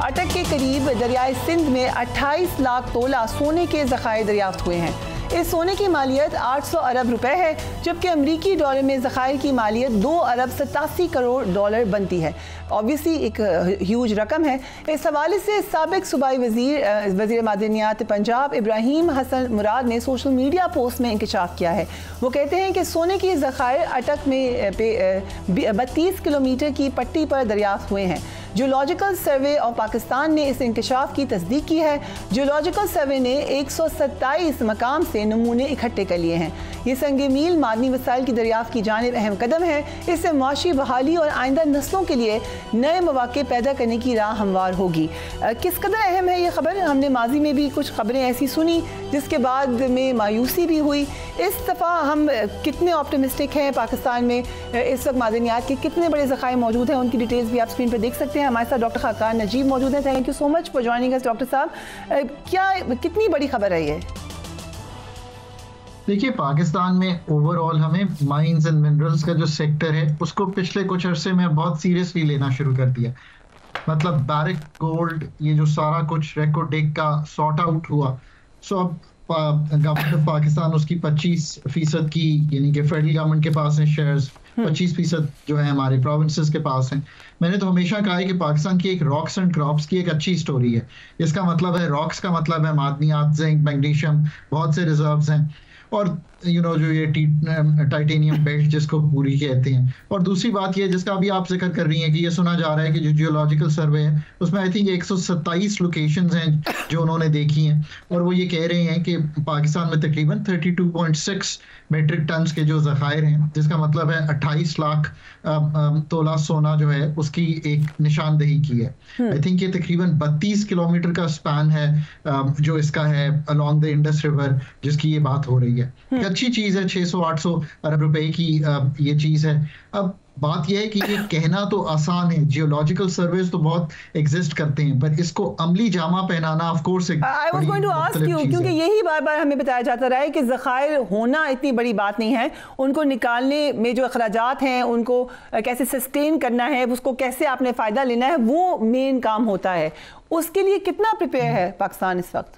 अटक के करीब दरियाए सिंध में 28 लाख तोला सोने के ज़खायर दरियाफ्त हुए हैं। इस सोने की मालियत 800 अरब रुपए है, जबकि अमरीकी डॉलर में ज़खायर की मालियत 2 अरब 87 करोड़ डॉलर बनती है। ऑब्वियसली एक ह्यूज रकम है। इस हवाले से साबिक सूबाई वज़ीर मादनियात पंजाब इब्राहिम हसन मुराद ने सोशल मीडिया पोस्ट में इंकशाफ किया है। वो कहते हैं कि सोने की ज़खायर अटक में 32 किलोमीटर की पट्टी पर दरियाफ्त हुए हैं। जियोलॉजिकल सर्वे ऑफ पाकिस्तान ने इस इंकशाफ की तस्दीक की है। जियोलॉजिकल सर्वे ने 127 मकाम से नमूने इकट्ठे कर लिए हैं। ये संगे मील मादनी वसाइल की दरियाफ्त की जानिब अहम कदम है। इससे माशी बहाली और आइंदा नस्लों के लिए नए मौके पैदा करने की राह हमवार होगी। किस कदर अहम है ये खबर? हमने माजी में भी कुछ खबरें ऐसी सुनी जिसके बाद में मायूसी भी हुई। इस दफ़ा हम कितने ऑप्टिमिस्टिक हैं? पाकिस्तान में इस वक्त मादनियात के कितने बड़े ज़खायर मौजूद हैं, उनकी डिटेल्स भी आप स्क्रीन पर देख सकते हैं। हमारे साथ डॉक्टर खाकान नजीब मौजूद हैं। Thank you so much for joining us doctor साहब। क्या कितनी बड़ी खबर है ये? देखिए, पाकिस्तान में ओवरऑल हमें माइंस एंड मिनरल्स का जो सेक्टर है उसको पिछले कुछ अरसे में बहुत सीरियसली लेना शुरू कर दिया। मतलब बैरिक गोल्ड, ये जो सारा कुछ रेकोडेक का सॉर्ट आउट हुआ, सो अब गवर्नमेंट ऑफ पाकिस्तान उसकी 25% की, यानी कि फेडरल गवर्नमेंट के पास है शेयर्स, 25% जो है हमारे प्रोविंसेस के पास हैं। मैंने तो हमेशा कहा है कि पाकिस्तान की एक रॉक्स एंड क्रॉप्स की एक अच्छी स्टोरी है। इसका मतलब है, रॉक्स का मतलब है मादनियात, जिंक, मैग्नीशियम, बहुत से रिजर्व्स हैं, और जो ये टाइटेनियम बेल्ट जिसको पूरी कहते हैं। और दूसरी बात ये जिसका अभी आप जिक्र कर रही हैं कि ये सुना जा रहा है कि जो जियोलॉजिकल सर्वे है उसमें आई थिंक 127 लोकेशंस हैं जो उन्होंने देखी हैं, और वो ये कह रहे हैं कि पाकिस्तान में तकरीबन 32.6 मेट्रिक टन के जो ज़खायर हैं, जिसका मतलब है 28 लाख तोला सोना जो है उसकी एक निशानदेही की है। आई थिंक ये तकरीबन 32 किलोमीटर का स्पैन है जो इसका है अलॉन्ग द इंडस रिवर, जिसकी ये बात हो रही है। अच्छी चीज है, 600-800 अरब रुपए की ये चीज है। अब बात यह है कि ये कहना तो आसान है, जियोलॉजिकल सर्वेज तो बहुत एग्जिस्ट करते हैं, पर इसको अमली जामा पहनाना ऑफ कोर्स एक I was going to ask you, क्योंकि यही बार बार हमें बताया जाता रहा है कि ज़खायर होना इतनी बड़ी बात नहीं है, उनको निकालने में जो अखराजात हैं, उनको कैसे सस्टेन करना है, उसको कैसे आपने फ़ायदा लेना है, वो मेन काम होता है। उसके लिए कितना प्रिपेयर है पाकिस्तान इस वक्त?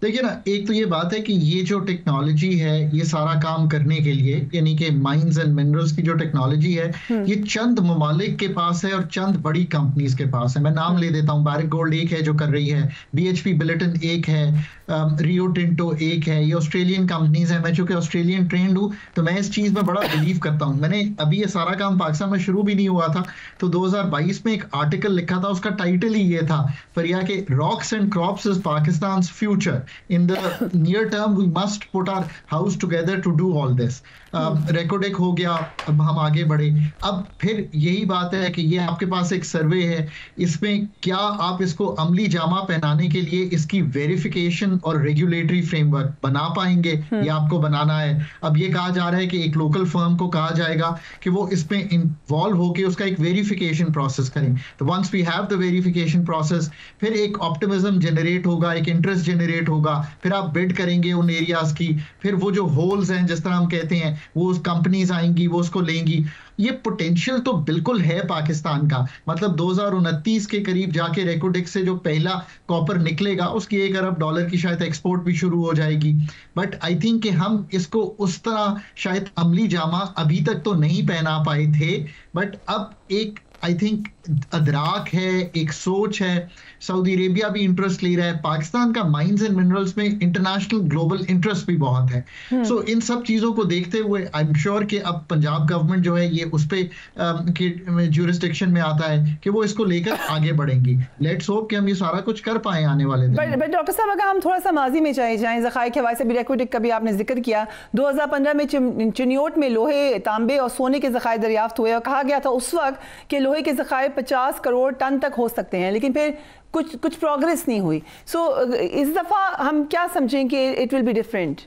देखिए ना, एक तो ये बात है कि ये जो टेक्नोलॉजी है ये सारा काम करने के लिए, यानी कि माइंस एंड मिनरल्स की जो टेक्नोलॉजी है ये चंद ममालिक के पास है और चंद बड़ी कंपनीज के पास है। मैं नाम ले देता हूँ, बैरिक गोल्ड एक है जो कर रही है, BHP बिलिटन एक है, रियो टिंटो एक है, ये ऑस्ट्रेलियन कंपनीज है। मैं चूंकि ऑस्ट्रेलियन ट्रेंड हूँ तो मैं इस चीज में बड़ा बिलीव करता हूँ। मैंने अभी ये सारा काम पाकिस्तान में शुरू भी नहीं हुआ था तो 2022 में एक आर्टिकल लिखा था, उसका टाइटल ही ये था, फरिया के rocks and crops is Pakistan future, in the near term we must put our house together to do all this. Reko Diq हो गया, अब हम आगे बढ़े। अब फिर यही बात है कि ये आपके पास एक सर्वे है, इसमें क्या आप इसको अमली जामा पहनाने के लिए इसकी वेरिफिकेशन और रेगुलेटरी फ्रेमवर्क बना पाएंगे? ये आपको बनाना है। अब ये कहा जा रहा है कि एक लोकल फर्म को कहा जाएगा कि वो इसमें इन्वॉल्व होकर उसका एक वेरिफिकेशन प्रोसेस करें। तो once we have the verification process, फिर एक ऑप्टिमिज्म जनरेट होगा, एक इंटरेस्ट जनरेट होगा, फिर आप बिड करेंगे उन एरियाज की, फिर वो जो होल्स हैं जिस तरह हम कहते हैं वो कंपनीज आएंगी, वो उसको लेंगी। ये पोटेंशियल तो बिल्कुल है पाकिस्तान का। मतलब 2029 के करीब जाके रेकोडेक से जो पहला कॉपर निकलेगा उसकी $1 अरब की शायद एक्सपोर्ट भी शुरू हो जाएगी। बट आई थिंक कि हम इसको उस तरह शायद अमली जामा अभी तक तो नहीं पहना पाए थे, बट अब एक आई थिंक अदराक है, एक सोच है। सऊदी अरेबिया भी इंटरेस्ट ले रहा है, पाकिस्तान का माइंस एंड मिनरल्स में इंटरनेशनल ग्लोबल इंटरेस्ट भी बहुत है। सो इन सब चीजों को देखते हुए आई एम श्योर कि अब पंजाब गवर्नमेंट जो है ये उस पे ज्यूरिसडिक्शन में आता है कि वो इसको लेकर आगे बढ़ेंगी। लेट्स होप कि हम ये सारा कुछ कर पाए आने वाले दिन। बट डॉक्टर साहब, अगर हम थोड़ा सा माजी में चले जाएं, ज़खायर के हवाले से भी रेकोडेक का भी आपने जिक्र किया, 2015 में चिनियोट में लोहे, तांबे और सोने के ज़खायर दरियाफ्त हुए और कहा गया था उस वक्त कि लोहे के ज़खायर 50 करोड़ टन तक हो सकते हैं, लेकिन फिर कुछ प्रोग्रेस नहीं हुई। सो इस दफा हम क्या समझें कि इट विल बी डिफरेंट?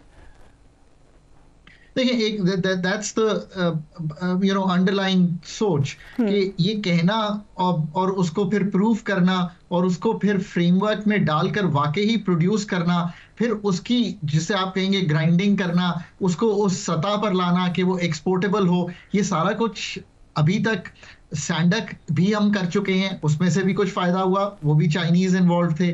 देखिए, एक दैट्स द अंडरलाइंग सोच कि ये कहना और उसको फिर प्रूव करना और उसको फिर फ्रेमवर्क में डालकर वाकई ही प्रोड्यूस करना, फिर उसकी जिसे आप कहेंगे ग्राइंडिंग करना, उसको उस सतह पर लाना कि वो एक्सपोर्टेबल हो, ये सारा कुछ अभी तक सैंडक भी हम कर चुके हैं, उसमें से भी कुछ फायदा हुआ, वो भी चाइनीज इन्वॉल्व थे।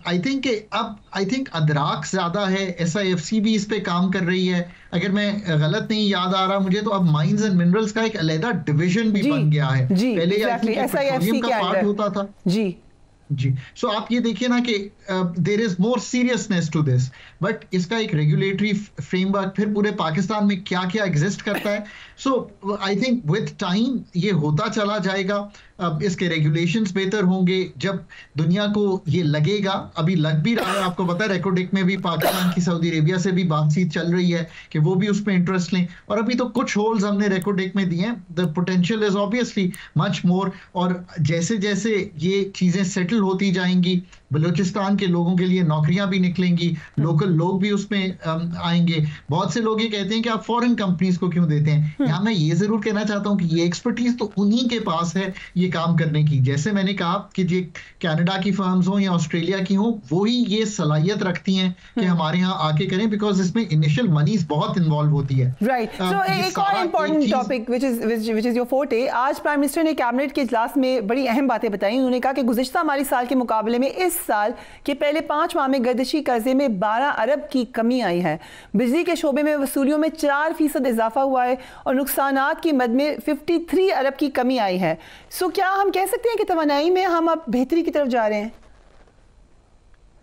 आई थिंक अदराक ज्यादा है, SIFC भी इस पे काम कर रही है, अगर मैं गलत नहीं याद आ रहा मुझे तो अब माइंस एंड मिनरल्स का एक अलग डिवीजन भी बन गया है। पहले पेट्रोलियम का पार्ट होता था जी। सो आप ये देखिए ना कि there is more seriousness to this, but इसका एक रेगुलेटरी फ्रेमवर्क फिर पूरे पाकिस्तान में क्या क्या एग्जिस्ट करता है। सो आई थिंक विद टाइम ये होता चला जाएगा, इसके रेगुलेशंस बेहतर होंगे जब दुनिया को ये लगेगा। अभी लग भी रहा है, आपको पता है रेकोडेक में भी पाकिस्तान की सऊदी अरेबिया से भी बातचीत चल रही है कि वो भी उसमें इंटरेस्ट लें, और अभी तो कुछ होल्स हमने रेकोडेक में दिए हैं। The potential is obviously much more, और जैसे जैसे ये चीजें सेटल होती जाएंगी, बलूचिस्तान के लोगों के लिए नौकरियां भी निकलेंगी, लोकल लोग भी उसमें आएंगे। बहुत से लोग ये कहते हैं कि आप फॉरेन कंपनीज को क्यों देते हैं। यहाँ मैं ये जरूर कहना चाहता हूँ कि ये एक्सपर्टीज तो उन्हीं के पास है ये काम करने की। जैसे मैंने कहा कि जो कनाडा की फर्म्स हो या ऑस्ट्रेलिया की हो, वो ही ये सलाहियत रखती हैं कि हमारे यहाँ आके करें, बिकॉज इसमें इनिशियल मनीज बहुत इन्वॉल्व होती है। राइट। सो एक और important topic which is your forte, आज प्राइम मिनिस्टर ने कैबिनेट के इजलास में बड़ी अहम बातें बताई। उन्होंने कहा कि गुज़िश्ता माली साल के मुकाबले में इस साल के पहले 5 माह में गर्दिशी कर्जे में 12 अरब की कमी आई है। बिजली के शोबे में वसूलियों में 4% इजाफा हुआ है और नुकसानात की मद में 53 अरब की कमी आई है। सो क्या हम कह सकते हैं कि तवानाई में हम अब बेहतरी की तरफ जा रहे हैं?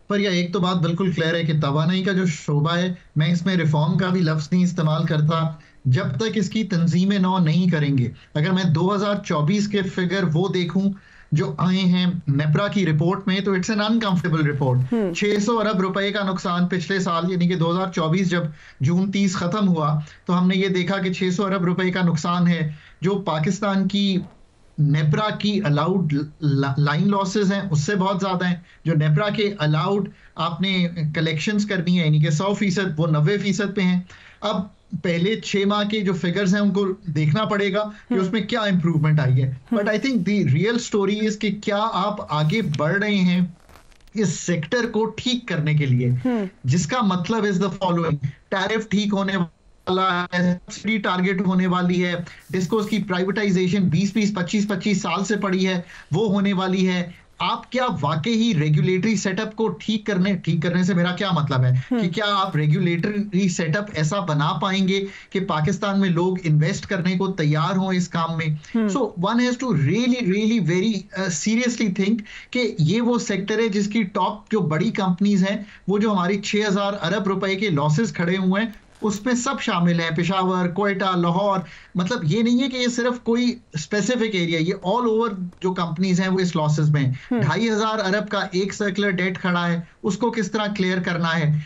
पर यह एक तो बात बिल्कुल क्लियर है कि तवानाई का जो शोबा है, मैं इसमें रिफॉर्म का भी लफ्ज नहीं इस्तेमाल करता जब तक इसकी तंजीमें नौ नहीं करेंगे। अगर मैं 2024 के फिगर वो देखूं जो आए हैं नेपरा की रिपोर्ट में, तो इट्स एन अनकंफर्टेबल रिपोर्ट। 600 अरब रुपए का नुकसान पिछले साल, यानी कि 2024 जब जून 30 खत्म हुआ तो हमने ये देखा कि 600 अरब रुपए का नुकसान है, जो पाकिस्तान की नेपरा की अलाउड लाइन लॉसेस हैं उससे बहुत ज्यादा हैं। जो नेपरा के अलाउड आपने कलेक्शंस करनी है, यानी कि 100%, वो 90% पे हैं। अब पहले 6 माह के जो फिगर्स हैं उनको देखना पड़ेगा कि उसमें क्या इंप्रूवमेंट आई है। But I think the real story is कि क्या आप आगे बढ़ रहे हैं इस सेक्टर को ठीक करने के लिए, जिसका मतलब इज द फॉलोइंग: टैरिफ ठीक होने वाला है, सब्सिडी टारगेट होने वाली है, डिस्कोस की प्राइवेटाइजेशन 20-20, 25-25 साल से पड़ी है, वो होने वाली है। आप क्या वाकई ही रेगुलेटरी सेटअप को ठीक करने से मेरा क्या मतलब है कि क्या आप रेगुलेटरी सेटअप ऐसा बना पाएंगे कि पाकिस्तान में लोग इन्वेस्ट करने को तैयार हों इस काम में। So one has to really very seriously think कि ये वो सेक्टर है जिसकी टॉप जो बड़ी कंपनीज हैं, वो जो हमारी 6000 अरब रुपए के लॉसेस खड़े हुए हैं उसमें सब शामिल है। पेशावर, क्वेटा, लाहौर, मतलब ये नहीं है कि ये सिर्फ कोई स्पेसिफिक एरिया, ये ऑल ओवर जो कंपनीज हैं वो इस लॉसेस में। 2500 अरब का एक सर्कुलर डेट खड़ा है, उसको किस तरह क्लियर करना है।